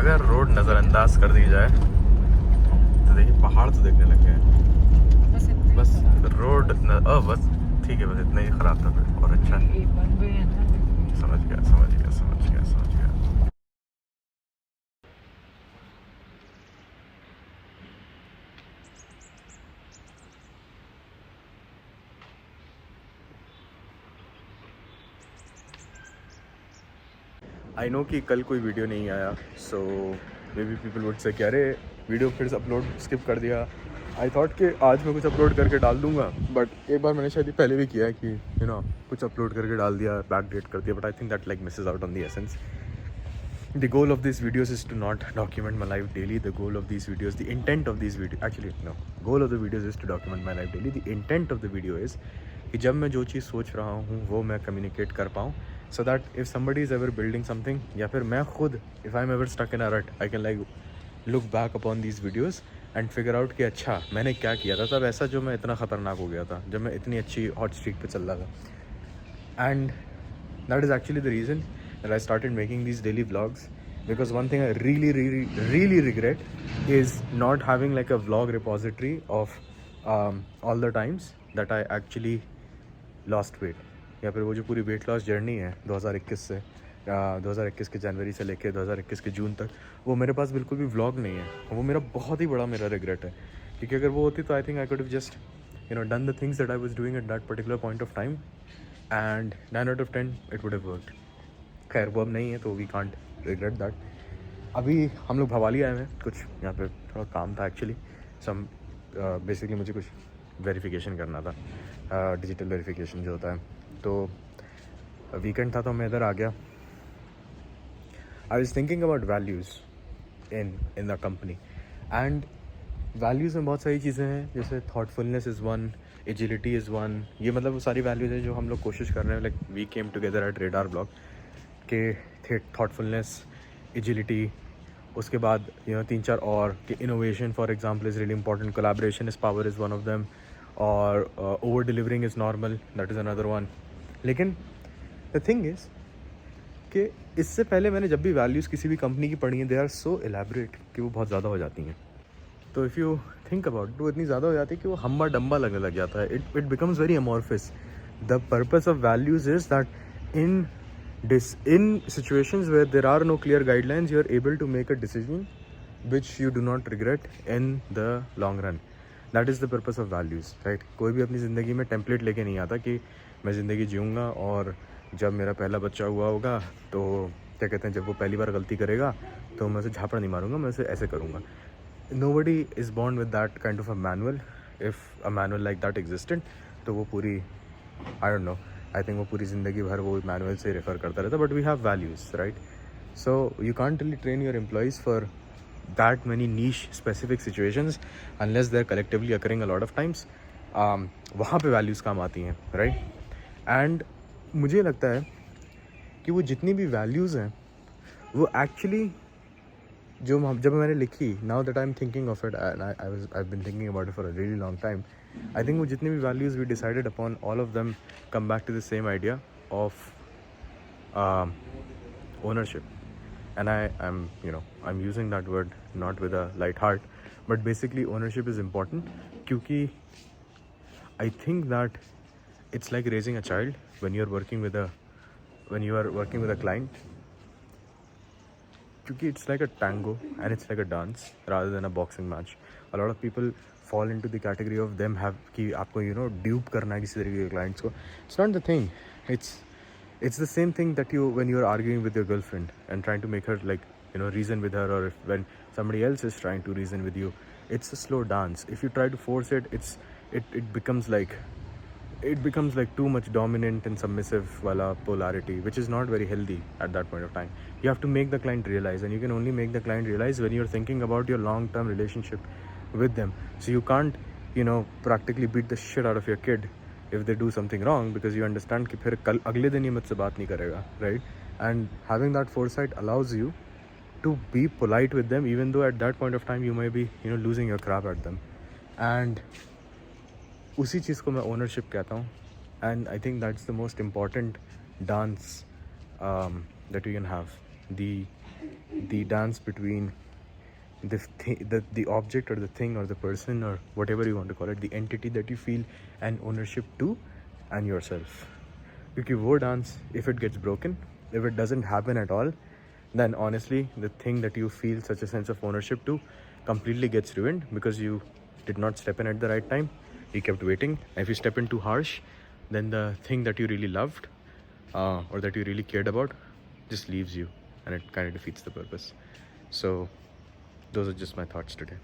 अगर रोड नज़रअंदाज कर दी जाए तो देखिए पहाड़ तो देखने लग गए हैं, बस रोड बस ठीक है, बस इतना ही ख़राब था फिर और अच्छा है। समझ गया समझ गया समझ गया समझ गया। आई नो कि कल कोई वीडियो नहीं आया, so maybe people would say कि अरे वीडियो फिर से अपलोड स्किप कर दिया। आई थॉट कि आज मैं कुछ अपलोड करके डाल दूंगा, बट एक बार मैंने शायद पहले भी किया है कि कुछ अपलोड करके डाल दिया, बैक डेट कर दिया, but I think that like Mrs out on the essence. The goal of these videos is to not document my life daily. The goal of these videos, the intent of these videos, actually no, goal of the videos is to document my life daily. The intent of the video is कि जब मैं जो चीज़ सोच रहा हूँ वो मैं communicate कर पाऊँ, so that if somebody is ever building something, या फिर मैं खुद if I'm ever stuck in a rut, I can like look back upon these videos and figure out कि अच्छा मैंने क्या किया था तब ऐसा जो मैं इतना ख़तरनाक हो गया था, जब मैं इतनी अच्छी हॉट स्ट्रीक पे चल रहा था. And that is actually the reason that I started making these daily vlogs, because one thing I really regret is not having like a vlog repository of all the times that I actually lost weight, या फिर वो जो पूरी weight loss journey है 2021 से 2021 के जनवरी से लेकर 2021 के जून तक, वो मेरे पास बिल्कुल भी व्लॉग नहीं है. वो मेरा बहुत ही बड़ा मेरा रिग्रेट है, क्योंकि अगर वो होती तो I think I could have just done the things that I was doing at that particular point of time and 9 out of 10 it would have worked. खैर वो अब नहीं है तो वी कांट रिग्रेट दैट. अभी हम लोग भवाली आए हैं, कुछ यहाँ पे थोड़ा काम था एक्चुअली. सम बेसिकली मुझे कुछ वेरिफिकेशन करना था, डिजिटल वेरिफिकेशन जो होता है. तो वीकेंड था तो मैं इधर आ गया. I was thinking about values in the company, and values में बहुत सारी चीज़ें हैं, जैसे thoughtfulness is one, agility is one. ये मतलब वो सारी वैल्यूज़ हैं जो हम लोग कोशिश कर रहे हैं. Like we came together at radar blog के थे थॉटफुलनेस, एजिलिटी, उसके बाद 3-4 और कि innovation for example is really important, collaboration is power is one of them, और over delivering is normal, that is another one. लेकिन द थिंग इज़ कि इससे पहले मैंने जब भी वैल्यूज़ किसी भी कंपनी की पढ़ी हैं, दे आर सो एलैबोरेट कि वो बहुत ज़्यादा हो जाती हैं. तो इफ़ यू थिंक अबाउट वो इतनी ज़्यादा हो जाती है कि वो हम्बा डम्बा लगने लग जाता है. It becomes very amorphous. The purpose of values is that in situations where there are no clear guidelines, you are able to make a decision which you do not regret in the long run. That is the purpose of values, right? कोई भी अपनी ज़िंदगी में template लेके नहीं आता कि मैं ज़िंदगी जीऊँगा और जब मेरा पहला बच्चा हुआ होगा तो क्या कहते हैं, जब वो पहली बार गलती करेगा तो मैं उसे झापड़ नहीं मारूंगा, मैं उसे ऐसे करूँगा. Nobody is born with that kind of a manual. If a manual like that existed, तो वो पूरी I don't know, I think वो पूरी ज़िंदगी भर वो मैनुअल से रेफ़र करता रहता. But we have values, right? So you can't really train your employees for that many niche specific situations unless they are collectively occurring a lot of times. वहाँ पे वैल्यूज़ काम आती हैं, राइट? एंड मुझे लगता है कि वो जितनी भी वैल्यूज़ हैं वो एक्चुअली जब मैंने लिखी, now that I am thinking of it, I been thinking about it for a really long time. I think वो जितनी भी values we decided upon, all of them come back to the same idea of ownership. And I'm using that word not with a light heart, but basically ownership is important क्योंकि I think that it's like raising a child when you are working with a client, क्योंकि it's like a tango and it's like a dance rather than a boxing match. A lot of people fall into the category of them have कि आपको dupe करना है किसी तरीके के clients को. It's not the thing. It's the same thing that when you're arguing with your girlfriend and trying to make her reason with her, or when somebody else is trying to reason with you. It's a slow dance. If you try to force it, it becomes like too much dominant and submissive wala polarity, which is not very healthy at that point of time. You have to make the client realize, and you can only make the client realize when you're thinking about your long-term relationship with them. So you can't practically beat the shit out of your kid if they do something wrong, because you understand कि फिर कल अगले दिन ही मुझसे बात नहीं करेगा, right? And having that foresight allows you to be polite with them, even though at that point of time you may be losing your crap at them. And उसी चीज़ को मैं ओनरशिप कहता हूँ. And I think that's the most important dance that you can have. The the dance between the object or the thing or the person or whatever you want to call it, the entity that you feel an ownership to, and yourself. Because wo dance, if it gets broken, if it doesn't happen at all, then honestly the thing that you feel such a sense of ownership to completely gets ruined, because you did not step in at the right time, you kept waiting. And if you step in too harsh, then the thing that you really loved or that you really cared about just leaves you, and it kind of defeats the purpose. So those are just my thoughts today.